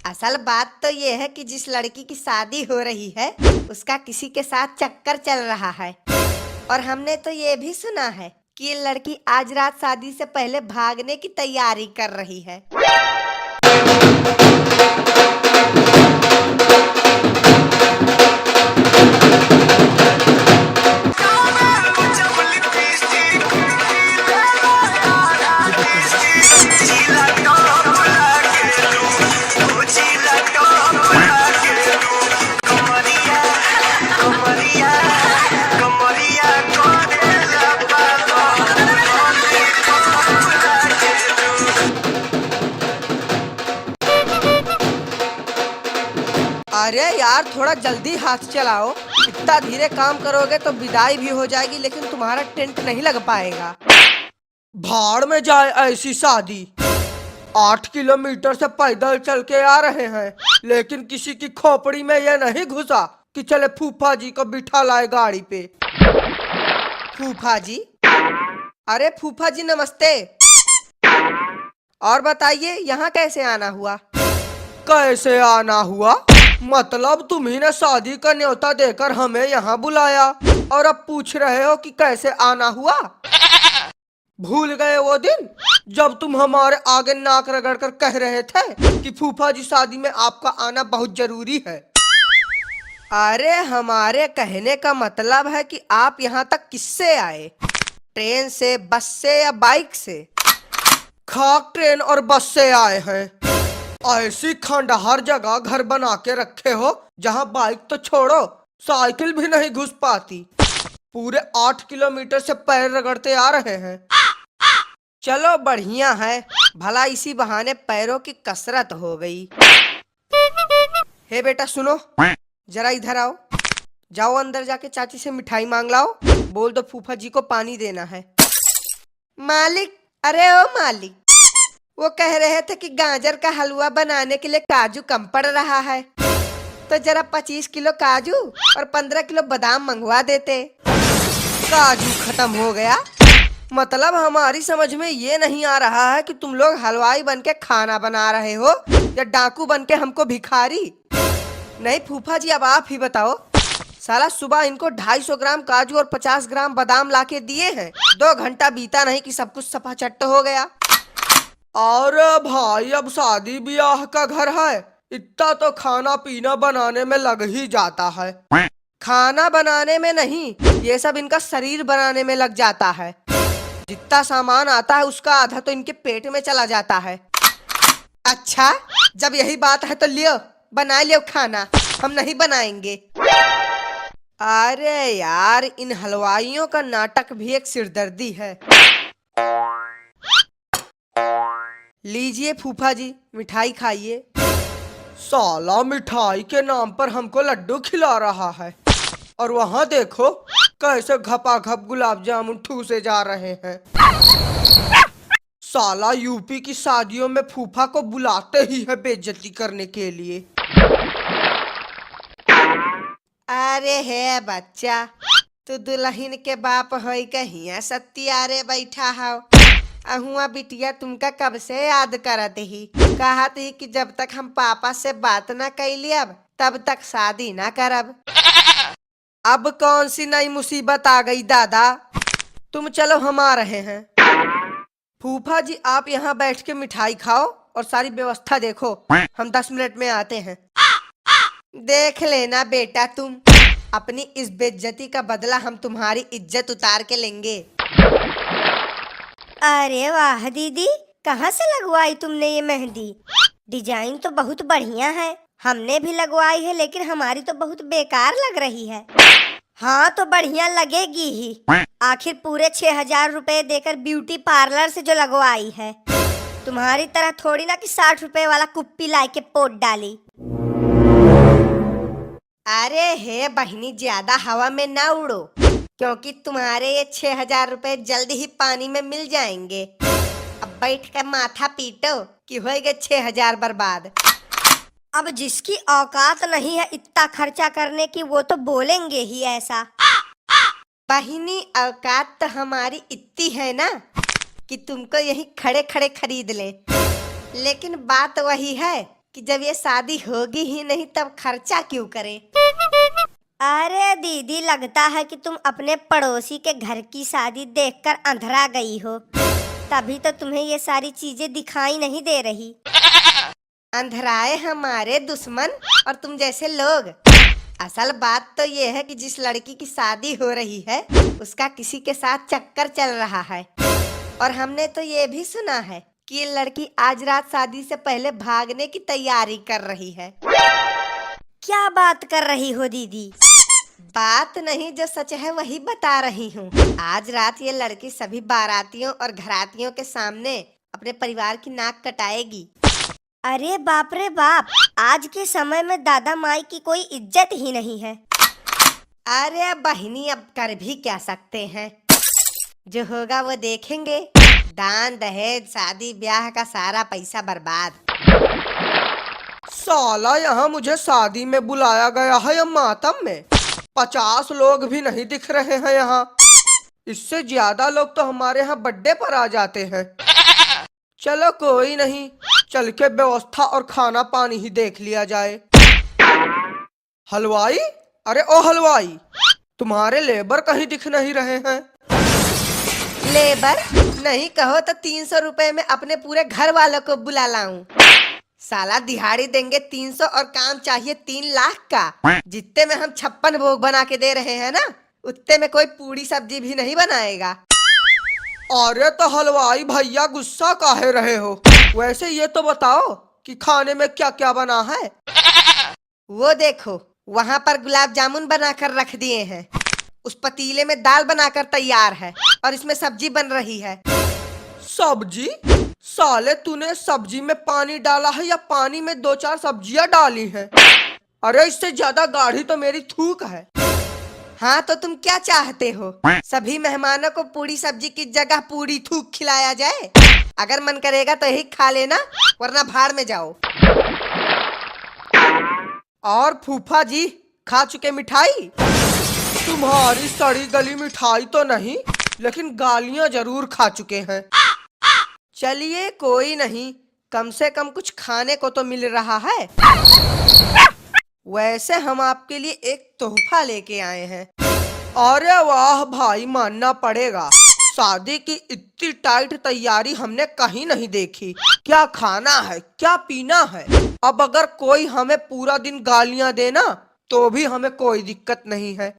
असल बात तो ये है कि जिस लड़की की शादी हो रही है उसका किसी के साथ चक्कर चल रहा है। और हमने तो ये भी सुना है कि ये लड़की आज रात शादी से पहले भागने की तैयारी कर रही है। अरे यार थोड़ा जल्दी हाथ चलाओ। इतना धीरे काम करोगे तो विदाई भी हो जाएगी लेकिन तुम्हारा टेंट नहीं लग पाएगा। भाड़ में जाए ऐसी शादी। 8 किलोमीटर से पैदल चल के आ रहे हैं लेकिन किसी की खोपड़ी में यह नहीं घुसा कि चले फूफा जी को बिठा लाए गाड़ी पे। फूफा जी? अरे फूफा जी नमस्ते। और बताइए यहाँ कैसे आना हुआ? कैसे आना हुआ मतलब तुम्ही ने शादी का न्योता देकर हमें यहाँ बुलाया और अब पूछ रहे हो कि कैसे आना हुआ? भूल गए वो दिन जब तुम हमारे आगे नाक रगड़ कर कह रहे थे कि फूफा जी शादी में आपका आना बहुत जरूरी है। अरे हमारे कहने का मतलब है कि आप यहाँ तक किससे आए? ट्रेन से, बस से या बाइक से? खाक ट्रेन और बस से आए हैं। ऐसी खंडहर जगह घर बना के रखे हो जहाँ बाइक तो छोड़ो साइकिल भी नहीं घुस पाती। पूरे 8 किलोमीटर से पैर रगड़ते आ रहे हैं। चलो बढ़िया है, भला इसी बहाने पैरों की कसरत हो गई। हे बेटा सुनो, जरा इधर आओ। जाओ अंदर जाके चाची से मिठाई मांग लाओ। बोल दो फूफा जी को पानी देना है। मालिक, अरे ओ मालिक, वो कह रहे थे कि गाजर का हलवा बनाने के लिए काजू कम पड़ रहा है तो जरा 25 किलो काजू और 15 किलो बादाम मंगवा देते। काजू खत्म हो गया? मतलब हमारी समझ में ये नहीं आ रहा है कि तुम लोग हलवाई बन के खाना बना रहे हो या डाकू बन के हमको भिखारी। नहीं फूफा जी अब आप ही बताओ। साला सुबह इनको 250 ग्राम काजू और 50 ग्राम बादाम लाके दिए हैं, 2 घंटा बीता नहीं कि सब कुछ सपाचट हो गया। अरे भाई अब शादी ब्याह का घर है, इतना तो खाना पीना बनाने में लग ही जाता है। खाना बनाने में नहीं, ये सब इनका शरीर बनाने में लग जाता है। जितना सामान आता है उसका आधा तो इनके पेट में चला जाता है। अच्छा जब यही बात है तो लियो बना लियो खाना, हम नहीं बनाएंगे। अरे यार इन हलवाइयों का नाटक भी एक सिरदर्दी है। लीजिए फूफा जी मिठाई खाइए। साला मिठाई के नाम पर हमको लड्डू खिला रहा है और वहाँ देखो कैसे घपाघप गुलाब जामुन ठूसे जा रहे हैं। साला यूपी की शादियों में फूफा को बुलाते ही है बेइज्जती करने के लिए। अरे है बच्चा, तू दुल्हन के बाप होई कहिया सत्यारे बैठा हो। अहुआ बिटिया तुमका कब से याद करत ही, कहत ही कि जब तक हम पापा से बात ना कैली अब तब तक शादी ना करब। अब कौन सी नई मुसीबत आ गई दादा? तुम चलो हम आ रहे हैं। फूफा जी आप यहाँ बैठ के मिठाई खाओ और सारी व्यवस्था देखो, हम 10 मिनट में आते हैं। देख लेना बेटा, तुम अपनी इस बेइज्जती का बदला हम तुम्हारी इज्जत उतार के लेंगे। अरे वाह दीदी, कहाँ से लगवाई तुमने ये मेहंदी? डिजाइन तो बहुत बढ़िया है, हमने भी लगवाई है लेकिन हमारी तो बहुत बेकार लग रही है। हाँ तो बढ़िया लगेगी ही, आखिर पूरे 6000 रुपए देकर ब्यूटी पार्लर से जो लगवाई है। तुम्हारी तरह थोड़ी ना कि 60 रुपए वाला कुप्पी ला के पोत डाली। अरे हे बहनी ज्यादा हवा में ना उड़ो, क्योंकि तुम्हारे ये 6000 रुपए जल्दी ही पानी में मिल जाएंगे। अब बैठ कर माथा पीटो कि होएगा 6000 बर्बाद। अब जिसकी औकात नहीं है इतना खर्चा करने की वो तो बोलेंगे ही ऐसा। बहिनी औकात तो हमारी इतनी है ना कि तुमको यही खड़े खड़े खरीद ले, लेकिन बात वही है कि जब ये शादी होगी ही नहीं तब खर्चा क्यों करे। अरे दीदी, लगता है कि तुम अपने पड़ोसी के घर की शादी देखकर अंधरा गई हो, तभी तो तुम्हें ये सारी चीजें दिखाई नहीं दे रही। अंधराए हमारे दुश्मन और तुम जैसे लोग। असल बात तो ये है कि जिस लड़की की शादी हो रही है उसका किसी के साथ चक्कर चल रहा है, और हमने तो ये भी सुना है कि ये लड़की आज रात शादी से पहले भागने की तैयारी कर रही है। क्या बात कर रही हो दीदी? बात नहीं, जो सच है वही बता रही हूँ। आज रात ये लड़की सभी बारातियों और घरातियों के सामने अपने परिवार की नाक कटाएगी। अरे बाप रे बाप, आज के समय में दादा माई की कोई इज्जत ही नहीं है। अरे बहिनी, अब कर भी क्या सकते हैं, जो होगा वो देखेंगे। दान दहेज शादी ब्याह का सारा पैसा बर्बाद। साला यहाँ मुझे शादी में बुलाया गया है या मातम में? 50 लोग भी नहीं दिख रहे हैं यहाँ। इससे ज्यादा लोग तो हमारे यहाँ बर्थडे पर आ जाते हैं। चलो कोई नहीं, चल के व्यवस्था और खाना पानी ही देख लिया जाए। हलवाई, अरे ओ हलवाई, तुम्हारे लेबर कहीं दिख नहीं रहे हैं। लेबर नहीं कहो तो 300 रुपए में अपने पूरे घर वालों को बुला लाऊं। साला दिहाड़ी देंगे 300 और काम चाहिए 3 लाख का। जितने में हम 56 भोग बना के दे रहे हैं ना, उतने में कोई पूरी सब्जी भी नहीं बनाएगा। अरे तो हलवाई भैया, गुस्सा काहे रहे हो? वैसे ये तो बताओ कि खाने में क्या क्या बना है। वो देखो, वहाँ पर गुलाब जामुन बनाकर रख दिए हैं। उस पतीले में दाल बनाकर तैयार है और इसमें सब्जी बन रही है। सब्जी? साले तूने सब्जी में पानी डाला है या पानी में 2-4 सब्जियां डाली हैं? अरे इससे ज्यादा गाढ़ी तो मेरी थूक है। हाँ तो तुम क्या चाहते हो? सभी मेहमानों को पूरी सब्जी की जगह पूरी थूक खिलाया जाए? अगर मन करेगा तो यही खा लेना, वरना भाड़ में जाओ। और फूफा जी, खा चुके मिठाई? तुम्हारी सड़ी गली मिठाई तो नहीं, लेकिन गालियां जरूर खा चुके हैं। चलिए कोई नहीं, कम से कम कुछ खाने को तो मिल रहा है। वैसे हम आपके लिए एक तोहफा लेके आए हैं। अरे वाह भाई, मानना पड़ेगा, शादी की इतनी टाइट तैयारी हमने कहीं नहीं देखी। क्या खाना है, क्या पीना है। अब अगर कोई हमें पूरा दिन गालियां देना तो भी हमें कोई दिक्कत नहीं है।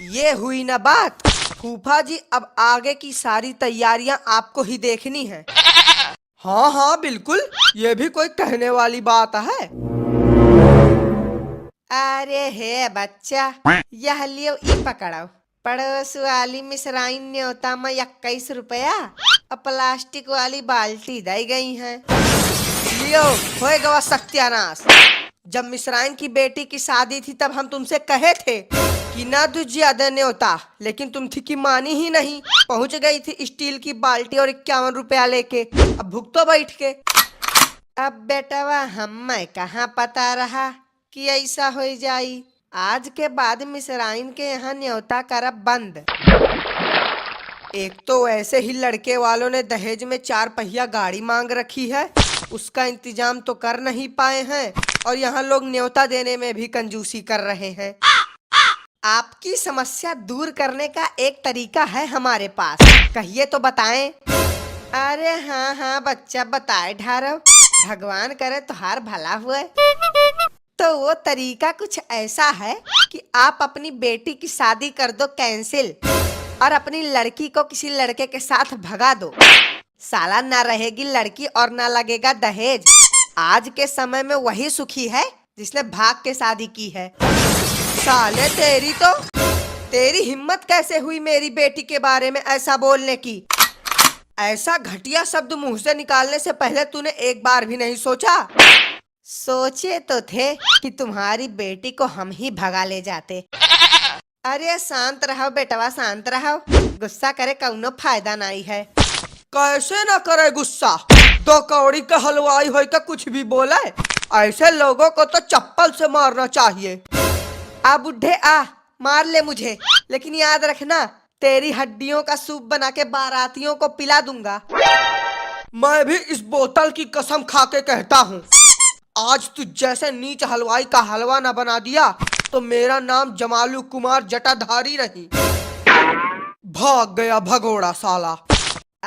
ये हुई ना बात। फूफा जी, अब आगे की सारी तैयारियां आपको ही देखनी है। हाँ हाँ बिल्कुल, ये भी कोई कहने वाली बात है। अरे हे बच्चा, यह लियो ई पकड़ो। पड़ोस वाली मिसराइन न्योता में 21 रुपया और प्लास्टिक वाली बाल्टी दी गई है। लियो, होएगा सत्यानाश। जब मिसराइन की बेटी की शादी थी तब हम तुमसे कहे थे कि ना तुझ ज्यादा न्योता, लेकिन तुम थी कि मानी ही नहीं। पहुंच गई थी स्टील की बाल्टी और 51 रुपया लेके। अब भुगतो बैठ के। अब बेटवा हमें कहाँ पता रहा कि ऐसा हो जाई। आज के बाद मिसराइन के यहाँ न्योता करब बंद। एक तो ऐसे ही लड़के वालों ने दहेज में 4 पहिया गाड़ी मांग रखी है, उसका इंतजाम तो कर नहीं पाए हैं, और यहाँ लोग न्योता देने में भी कंजूसी कर रहे हैं। आपकी समस्या दूर करने का एक तरीका है हमारे पास, कहिए तो बताएं। अरे हाँ हाँ बच्चा, बताए ढारो, भगवान करे तुम्हार भला हुए। तो वो तरीका कुछ ऐसा है कि आप अपनी बेटी की शादी कर दो कैंसिल और अपनी लड़की को किसी लड़के के साथ भगा दो। साला ना रहेगी लड़की और ना लगेगा दहेज। आज के समय में वही सुखी है जिसने भाग के शादी की है। साले तेरी हिम्मत कैसे हुई मेरी बेटी के बारे में ऐसा बोलने की? ऐसा घटिया शब्द मुंह से निकालने से पहले तूने एक बार भी नहीं सोचा? सोचे तो थे कि तुम्हारी बेटी को हम ही भगा ले जाते। अरे शांत रहो बेटवा, शांत रहो। गुस्सा करे कौनो फायदा नहीं है। कैसे ना करे गुस्सा? 2 कौड़ी का हलवाई होय का कुछ भी बोले? ऐसे लोगों को तो चप्पल से मारना चाहिए। आ बुढ़े आ, मार ले मुझे, लेकिन याद रखना तेरी हड्डियों का सूप बना के बारातियों को पिला दूंगा। मैं भी इस बोतल की कसम खा के कहता हूँ, आज तू जैसे नीच हलवाई का हलवा ना बना दिया तो मेरा नाम जमालू कुमार जटाधारी नहीं। भाग गया भगोड़ा साला।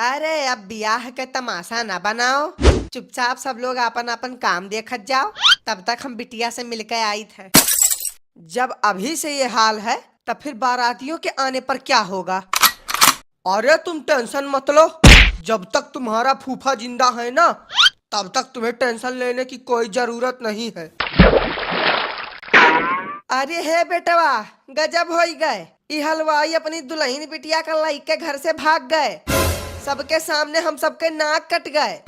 अरे अब ब्याह के तमाशा ना बनाओ, चुपचाप सब लोग अपन अपन काम देखत जाओ। तब तक हम बिटिया से मिलकर आई थे। जब अभी से ये हाल है तब फिर बारातियों के आने पर क्या होगा? अरे तुम टेंशन मत लो, जब तक तुम्हारा फूफा जिंदा है ना तब तक तुम्हें टेंशन लेने की कोई जरूरत नहीं है। अरे हे बेटवा, गजब हो गए। ये हलवाई अपनी दुल्हन बिटिया का लाइक के घर से भाग गए। सबके सामने हम सबके नाक कट गए।